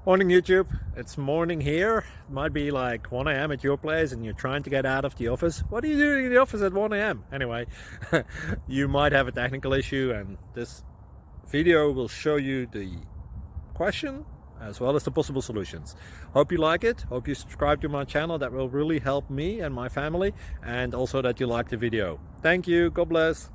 Morning YouTube, it's morning here. It might be like 1 a.m. at your place and you're trying to get out of the office. What are you doing in the office at 1 a.m.? Anyway, you might have a technical issue and this video will show you the question as well as the possible solutions. Hope you like it, hope you subscribe to my channel. That will really help me and my family, and also that you like the video. Thank you, God bless.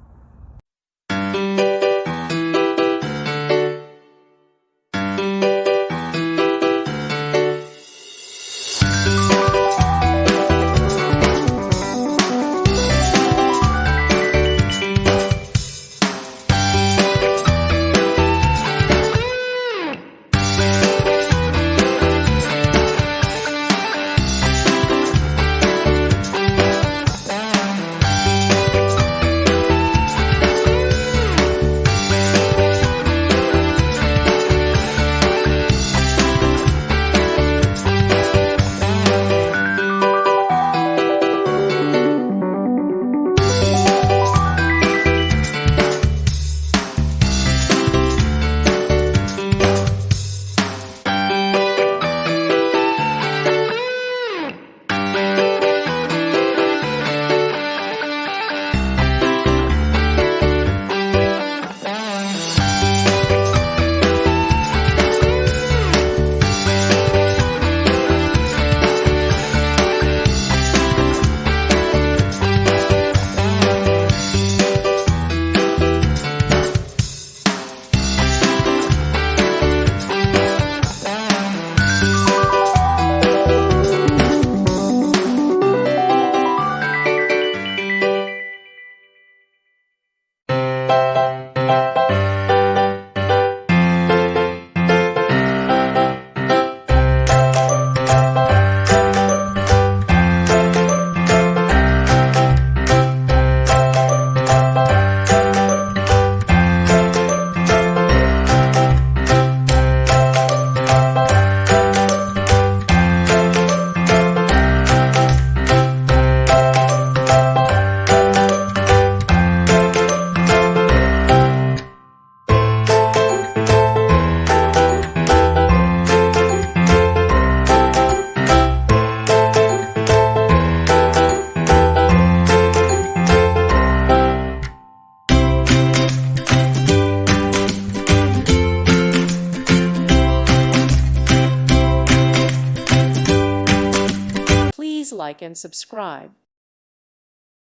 Please like and subscribe.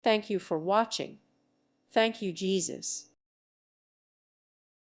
Thank you for watching. Thank you, Jesus.